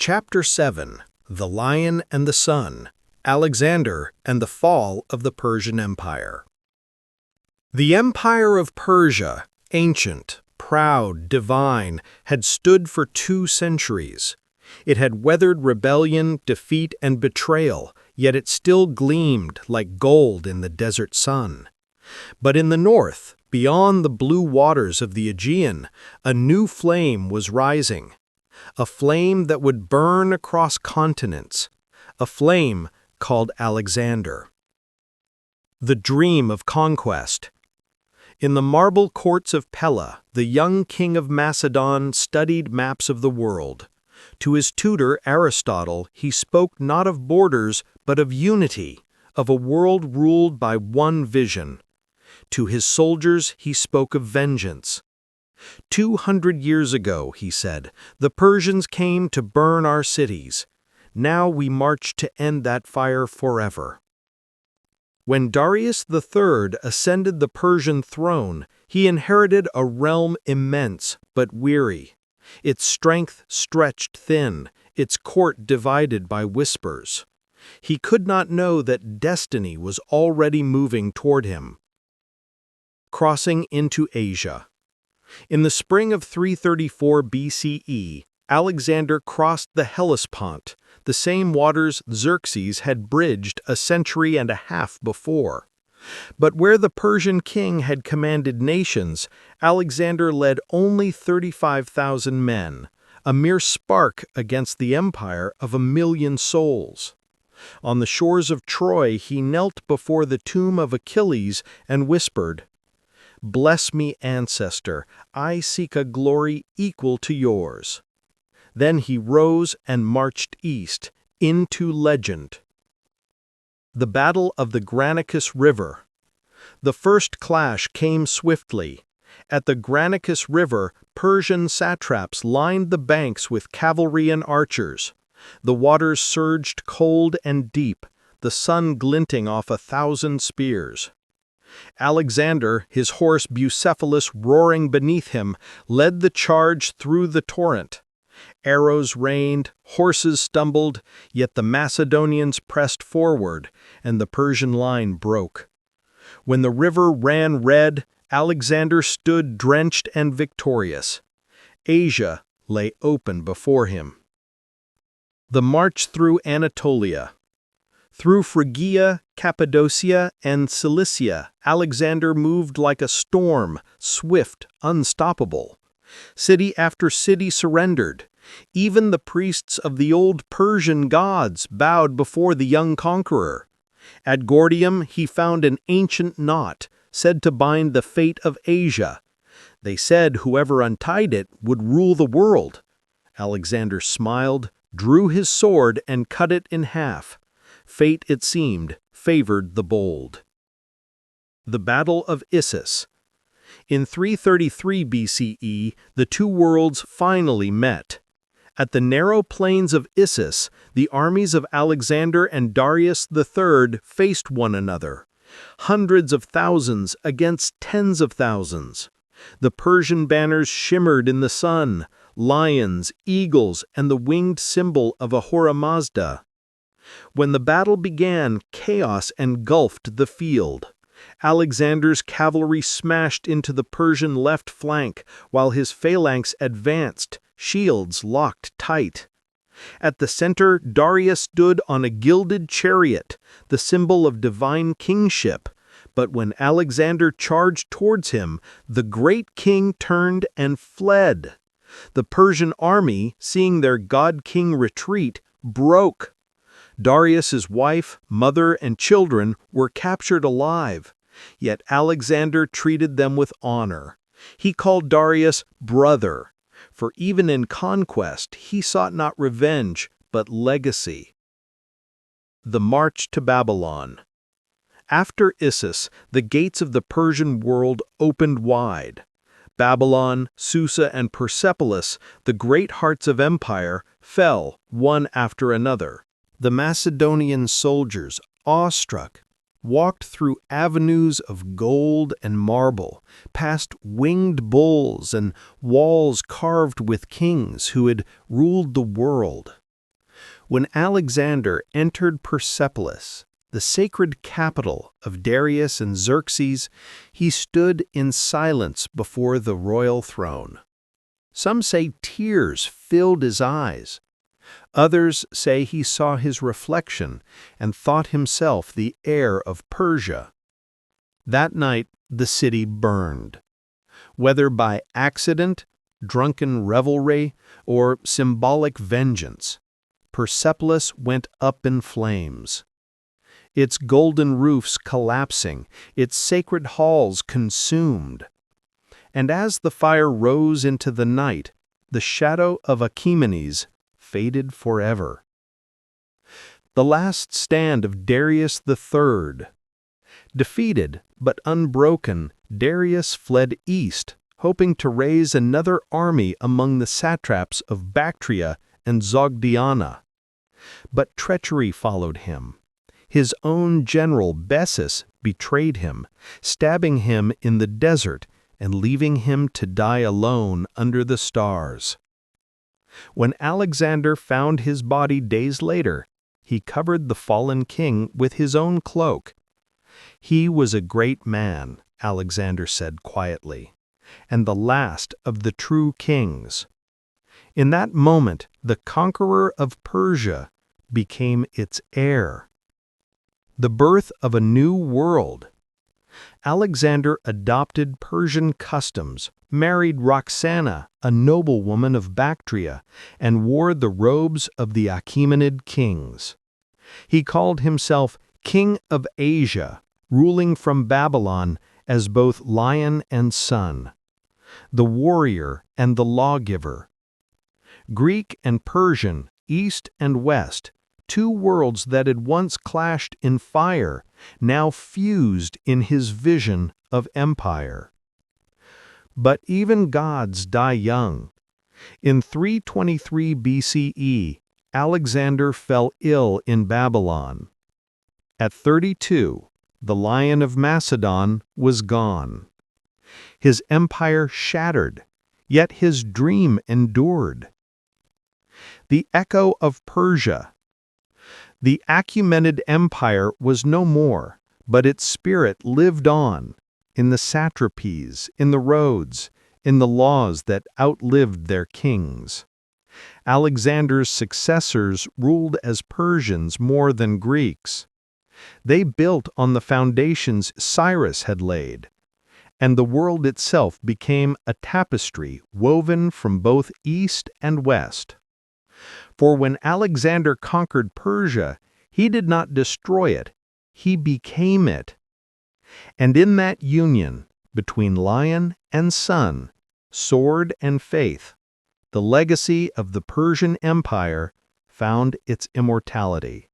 Chapter 7: The Lion and the Sun, Alexander and the Fall of the Persian Empire. The Empire of Persia, ancient, proud, divine, had stood for 2 centuries. It had weathered rebellion, defeat, and betrayal, yet it still gleamed like gold in the desert sun. But in the north, beyond the blue waters of the Aegean, a new flame was rising. A flame that would burn across continents. A flame called Alexander. The dream of conquest. In the marble courts of Pella, the young king of Macedon studied maps of the world. To his tutor Aristotle, he spoke not of borders, but of unity, of a world ruled by one vision. To his soldiers, he spoke of vengeance. 200 years ago, he said, the Persians came to burn our cities. Now we march to end that fire forever. When Darius III ascended the Persian throne, he inherited a realm immense but weary, its strength stretched thin, its court divided by whispers. He could not know that destiny was already moving toward him. Crossing into Asia. In the spring of 334 BCE, Alexander crossed the Hellespont, the same waters Xerxes had bridged a century and a half before. But where the Persian king had commanded nations, Alexander led only 35,000 men, a mere spark against the empire of 1,000,000 souls. On the shores of Troy he knelt before the tomb of Achilles and whispered, "Bless me, ancestor, I seek a glory equal to yours." Then he rose and marched east, into legend. The Battle of the Granicus River. The first clash came swiftly. At the Granicus River, Persian satraps lined the banks with cavalry and archers. The waters surged cold and deep, the sun glinting off 1,000 spears. Alexander, his horse Bucephalus roaring beneath him, led the charge through the torrent. Arrows rained, horses stumbled, yet the Macedonians pressed forward, and the Persian line broke. When the river ran red, Alexander stood drenched and victorious. Asia lay open before him. The march through Anatolia. Through Phrygia, Cappadocia, and Cilicia, Alexander moved like a storm, swift, unstoppable. City after city surrendered. Even the priests of the old Persian gods bowed before the young conqueror. At Gordium he found an ancient knot, said to bind the fate of Asia. They said whoever untied it would rule the world. Alexander smiled, drew his sword, and cut it in half. Fate, it seemed, favored the bold. The Battle of Issus. In 333 BCE, the 2 worlds finally met. At the narrow plains of Issus, the armies of Alexander and Darius III faced one another. Hundreds of thousands against tens of thousands. The Persian banners shimmered in the sun, lions, eagles, and the winged symbol of Ahura Mazda. When the battle began, chaos engulfed the field. Alexander's cavalry smashed into the Persian left flank, while his phalanx advanced, shields locked tight. At the center, Darius stood on a gilded chariot, the symbol of divine kingship. But when Alexander charged towards him, the great king turned and fled. The Persian army, seeing their god-king retreat, broke. Darius's wife, mother, and children were captured alive, yet Alexander treated them with honor. He called Darius brother, for even in conquest he sought not revenge, but legacy. The march to Babylon. After Issus, the gates of the Persian world opened wide. Babylon, Susa, and Persepolis, the great hearts of empire, fell one after another. The Macedonian soldiers, awestruck, walked through avenues of gold and marble, past winged bulls and walls carved with kings who had ruled the world. When Alexander entered Persepolis, the sacred capital of Darius and Xerxes, he stood in silence before the royal throne. Some say tears filled his eyes. Others say he saw his reflection and thought himself the heir of Persia. That night the city burned. Whether by accident, drunken revelry, or symbolic vengeance, Persepolis went up in flames. Its golden roofs collapsing, its sacred halls consumed. And as the fire rose into the night, the shadow of Achaemenes faded forever. The last stand of Darius III. Defeated but unbroken, Darius fled east, hoping to raise another army among the satraps of Bactria and Sogdiana. But treachery followed him. His own general Bessus betrayed him, stabbing him in the desert and leaving him to die alone under the stars. When Alexander found his body days later, he covered the fallen king with his own cloak. "He was a great man," Alexander said quietly, "and the last of the true kings." In that moment, the conqueror of Persia became its heir. The birth of a new world. Alexander adopted Persian customs, married Roxana, a noblewoman of Bactria, and wore the robes of the Achaemenid kings. He called himself King of Asia, ruling from Babylon as both lion and sun, the warrior and the lawgiver. Greek and Persian, East and West, two worlds that had once clashed in fire, now fused in his vision of empire. But even gods die young. In 323 BCE, Alexander fell ill in Babylon. At 32, the Lion of Macedon was gone. His empire shattered, yet his dream endured. The echo of Persia. The Achaemenid Empire was no more, but its spirit lived on, in the satrapies, in the roads, in the laws that outlived their kings. Alexander's successors ruled as Persians more than Greeks. They built on the foundations Cyrus had laid, and the world itself became a tapestry woven from both east and west. For when Alexander conquered Persia, he did not destroy it, he became it. And in that union, between lion and sun, sword and faith, the legacy of the Persian Empire found its immortality.